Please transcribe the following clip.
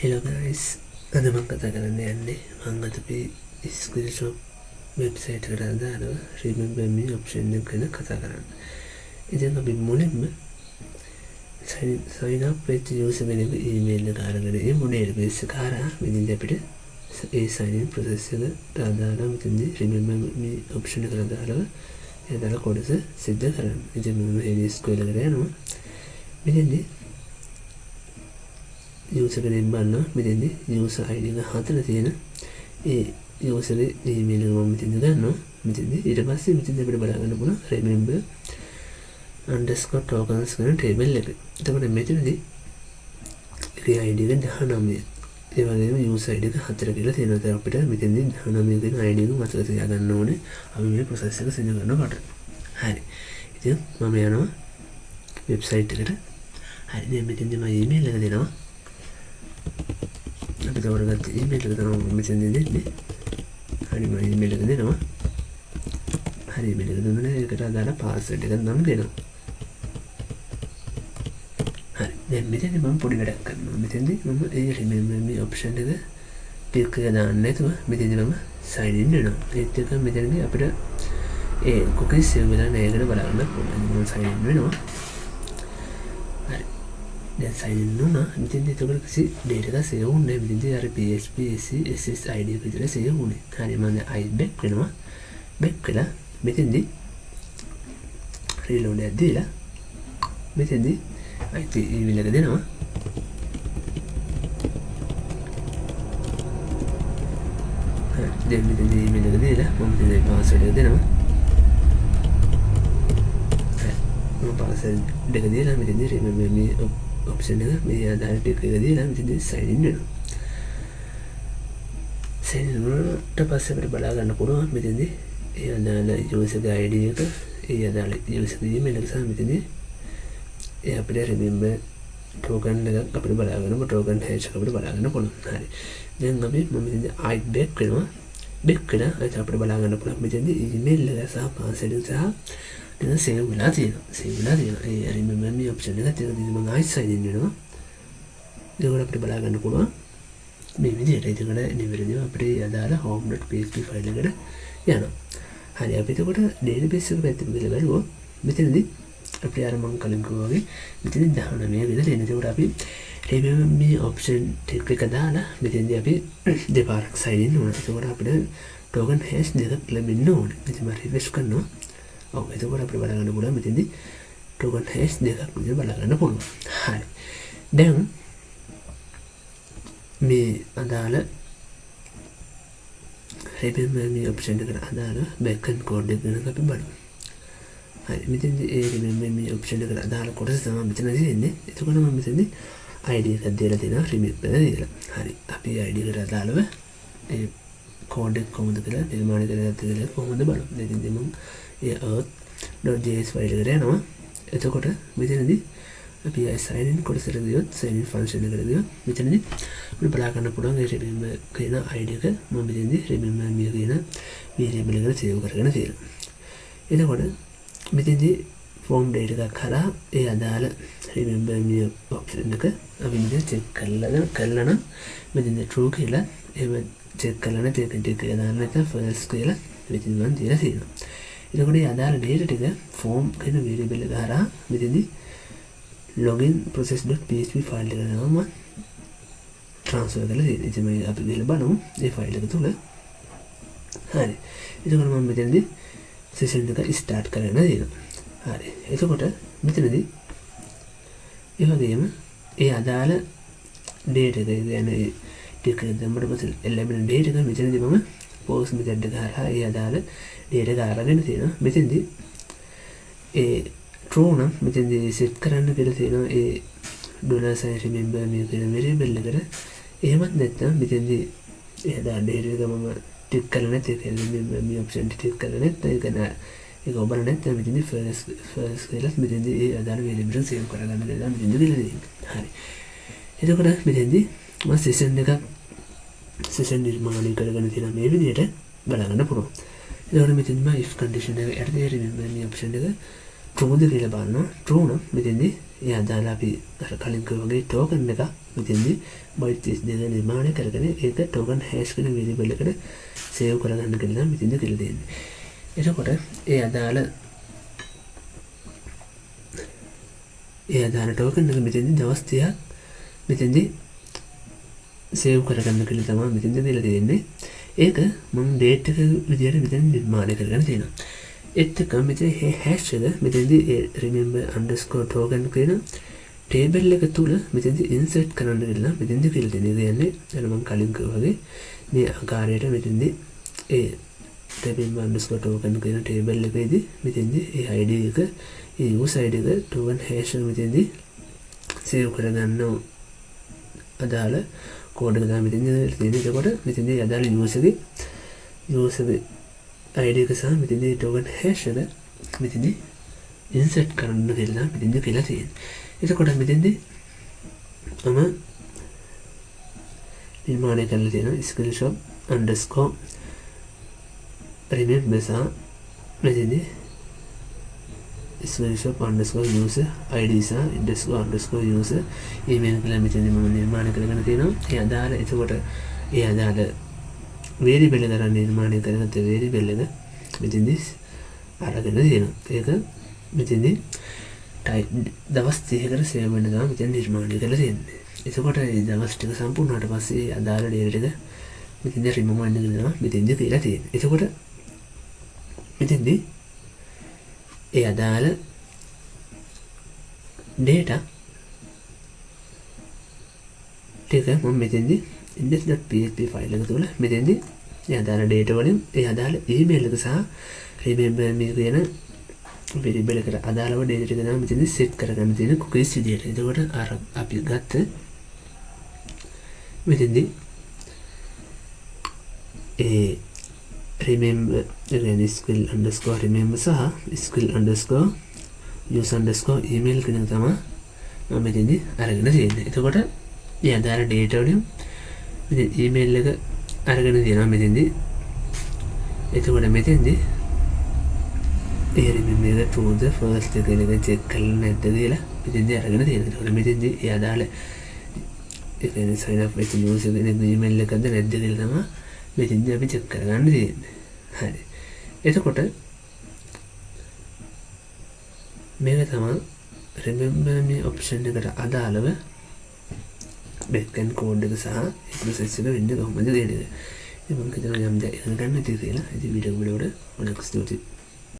Hello guys, අද මම කතා කරන්න යන්නේ මම අද අපි skill shop website එකට දාලා remember me option එක ගැන කතා කරන්න. ඉතින් අපි මුලින්ම sign up with user කෙනෙකුගේ email එක අරගෙන ඒ මොනේ base එක හරහා මෙතන අපිට ඒ sign in process එක දාලා මෙතනදී remember me option එක දාලා එදාලා කොටස සිද්ධ කරන්න. ඉතින් මම මේ SQL එකට යනවා. මෙතනදී user name බලනවා මෙතනදී user id එක හතර තියෙන ඒ user email එක මම මෙතනදී ගන්නවා මෙතනදී ඊට පස්සේ මෙතනදී අපිට බලා ගන්න පුළුවන් remember underscore tokens කියන table එක. එතකොට මෙතනදී ඒ id එක 19 ඒ වගේම user id එක හතර කියලා තියෙනවා. ඒත් අපිට මෙතනදී 19 කියන id එක මතක තියාගන්න ඕනේ අපි මේ process එක සිදු කරනකොට. හරි. ඉතින් මම යනවා website එකට. හරි. දැන් මෙතනදී මම email එක දෙනවා. අපි දවරගත්ත email එක තමයි මෙතන දෙන්නේ. හරි මම email එක දෙනවා. හරි email එක දුන්නා ඒකට දාලා password එක නම් දෙනවා. හරි දැන් මෙතන මම පොඩි වැඩක් කරනවා. මෙතනදී මම ඒ remember me option එක ටික එක දාන්න නැතුව මෙතනදී මම sign in වෙනවා. ඒත් එක මෙතනදී අපිට ඒ cookies save වෙලා නැහැ කියලා බලන්න පුළුවන්. මම sign in වෙනවා. හරි දැන් sign in වුණා. මෙතනදී ඒකට කිසි data එකක් save වුණේ නැහැ. මෙතනදී අර PHP SSID එක විතර save වුණේ. හරි මම දැන් I back වෙනවා. back වෙලා මෙතනදී reload එක දීලා මෙතනදී IT email එක දෙනවා. හරි දැන් මෙතනදී email එක දීලා මම මෙතනදී password එක දෙනවා. හරි මම password දෙක දීලා මෙතනදී remember me option එක මේ ආදාර ටික එක දීලා මෙතනදී sign in වෙනවා. sign in වුණාට පස්සේ අපිට බලා ගන්න පුළුවන් මෙතනදී ඒ අදාළ user id එක ඒ අදාළ user email එක සහ මෙතනදී ඒ අපිට remember token එක අපිට බලා ගන්න token hash එක අපිට බලා ගන්න පුළුවන්. හරි දැන් අපි මම මෙතනදී I back වෙනවා. back වෙලා අපිට බලා ගන්න පුළුවන් මෙතනදී email එක සහ password එක සහ දැන් save වෙලා තියෙනවා. ඒ remember me option එක තියෙනවා. මම ආයි sign in වෙනවා. ඒකට අපිට බලා ගන්න පුළුවන් මේ විදිහට. ඒකට නිවැරදිව අපිට අදාළ home.php ෆයිල් එකට යනවා. හරි අපි එතකොට database එක පැත්තට ගිහලා බලුවොත් මෙතනදී අපි අර මම කලින් කිව්වා වගේ මෙතනදී 19 විතර තියෙනවා. ඒකට අපි remember me option එක දාලා මෙතනදී අපි දෙපාරක් sign in වෙනවා. ඒකට අපිට token hash දෙකක් ලැබෙන්න ඕනේ. ඉතින් මම refresh කරනවා. ඔව් එතකොට අපිට බලා ගන්න පුළුවන් මෙතනදී token hash දෙකක් විතර බලා ගන්න පුළුවන්. හරි දැන් මේ අදාළ remember me option එකට අදාළ backend code එක ගැන අපි බලමු. හරි මෙතනදී ඒ remember me option එකට අදාළ කොටස තමයි මෙතන තියෙන්නේ. එතකොට මම මෙතනදී id එකක් දීලා තියෙනවා remember දීලා. හරි අපි id එකට අදාළව ඒ code එක කොහොමද කියලා නිර්මාණය කරගත්තද කියලා කොහොමද බලමු. ඉතින් මම ඒ earth.js ෆයිල් එකට යනවා. එතකොට මෙතනදී අපි sign in කොටසට ගියොත් sign in function එකට ගියොත් මෙතනදී අපිට බලා ගන්න පුළුවන් ඒ remember කියන id එක මම මෙතනදී remember me කියන variable එකට save කරගෙන තියෙනවා. එතකොට මෙතනදී form data එකක් කරා ඒ අදාළ remember me option එක අපි මෙතන check කරලා නම් මෙතනදී true කියලා එහෙම check කරලා නැත්නම් ටික ටික දාන්න නැත්නම් false කියලා මෙතන මම තියලා තියෙනවා. එතකොට ඒ අදාළ data ටික form කියන variable එක කරා මෙතනදී login process.php ෆයිල් එකට නම transfer කරලා තියෙනවා. ඉතින් මේ අපි ගිහලා බලමු මේ ෆයිල් එක තුල. හරි. එතකොට මම මෙතනදී session එක start කරගෙන තියෙනවා. හරි. එතකොට මෙතනදී ඒ වගේම ඒ අදාළ data එක කියන්නේ ටික දෙන්නට පස්සේ ලැබෙන data එක මෙතනදී මම post method එක හරහා ඒ අදාළ data එක අරගෙන තියෙනවා. මෙතනදී ඒ true නම් මෙතනදී set කරන්න කියලා තියෙනවා ඒ $sign remember me කියන variable එකට. එහෙමත් නැත්නම් මෙතනදී ඒ අදාළ data එක මම ටික් කරලා නැත්නම් ඒ remember me option ටික් කරලා නැත්නම් ඒක නෑ ඒක ඔබල නැත්නම් මෙතනදී first කියලා මෙතනදී ඒ අදාළ variable එක save කරගන්න දෙලා මෙතනදී දීලා තියෙනවා. හරි. එතකොට මෙතනදී මම session නිර්මාණය කරගෙන තියෙන මේ විදිහට බලන්න පුළුවන්. එතකොට මෙතනදී මම if condition එක යටතේ remember me option එක trueද කියලා බලනවා. true නම් මෙතෙන්දී ඒ අදාළ අපි අර කලින් වගේ token එක මෙතෙන්දී byte 32 නිර්මාණය කරගෙන ඒක token hash කියන variable එකට save කරගන්න කියලා මෙතෙන්දී කියලා දෙන්නේ. එතකොට ඒ අදාළ token එක මෙතෙන්දී දවස් 30ක් මෙතෙන්දී save කරගන්න කියලා තමයි මෙතෙන්දී දීලා තියෙන්නේ. ඒක මම date එක විදියට මෙතෙන් නිර්මාණය කරගෙන තියෙනවා. ඒත් එක්ක මෙතන hash එක මෙතෙන්දී remember underscore token කියන table එක තුල මෙතෙන්දී insert කරන්න කියලා මෙතෙන්දී කියලා දෙන්නේ. කියන්නේ අර මම කලින් කිව්වා වගේ මේ ආකාරයට මෙතෙන්දී ඒ remember underscore token කියන table එකේදී මෙතෙන්දී ඒ id එක ඒ user id එක token hash එක මෙතෙන්දී save කරගන්න අදාළ කෝඩ් එක තමයි මෙතෙන්දී තියෙන්නේ. එතකොට මෙතෙන්දී අදාළ user id එක සහ මෙතෙන්දී token hash එක මෙතෙන්දී insert කරන්න කියලා මෙතෙන්දී කියලා තියෙනවා. එතකොට මෙතෙන්දී මම නිර්මාණය කරලා තියෙනවා screenshot underscore remember සහ මෙතෙන්දී screenshot underscore user id සහ underscore user email කියලා මෙතෙන්දී මම නිර්මාණය කරගෙන තියෙනවා. ඒ අදාළ එතකොට ඒ අදාළ variable එක ගන්න නිර්මාණය කරගත්ත variable එක මෙතෙන්දී අරගෙන තියෙනවා. ඒක මෙතෙන්දී දවස් 30කට save වෙන්න තමයි මෙතෙන් නිර්මාණය කරලා තියෙන්නේ. එතකොට මේ දවස් ටික සම්පූර්ණ වුණාට පස්සේ අදාළ data ටික මෙතෙන්දී remove වෙන්න කියලා මෙතෙන්දී කියලා තියෙන්නේ. එතකොට මෙතෙන්දී ඒ අදාළ data ටික මම මෙතෙන්දී index.php ෆයිල් එක තුල මෙතෙන්දී ඒ අදාළ data වලින් ඒ අදාළ email එක සහ remember me කියන variable එකට අදාළව data ටික තමයි මෙතෙන්දී set කරගන්න තියෙන cookies විදියට. එතකොට අර අපි ගත්ත මෙතෙන්දී ඒ remember skill underscore remember සහ skill underscore use underscore email කියන තමයි මම මෙතෙන්දී අරගෙන තියෙන්නේ. එතකොට මේ අදාළ data වලින් මෙතන email එක අරගෙන තියෙනවා මෙතෙන්දී. එතකොට මෙතෙන්දී ඒ remember එක true the first එක check කරලා නැද්ද කියලා මෙතෙන්දී අරගෙන තියෙනවා. එතකොට මෙතෙන්දී ඒ අදාළ ඒ කියන්නේ sign up වෙච්ච user කෙනෙක් email එකක්ද නැද්ද කියලා තමයි මෙතෙන්දී අපි check කරගන්න තියෙන්නේ. හරි. එතකොට මේක තමයි remember me option එකට අදාළව backend code එක සහ process එක වෙන්නේ කොහොමද කියන එක. ඉතින් මම හිතනවා යම් දෙයක් ඉගෙන ගන්න තියෙනවා කියලා. ඉතින් වීඩියෝ වලට ඔනක් ස්තුතියි.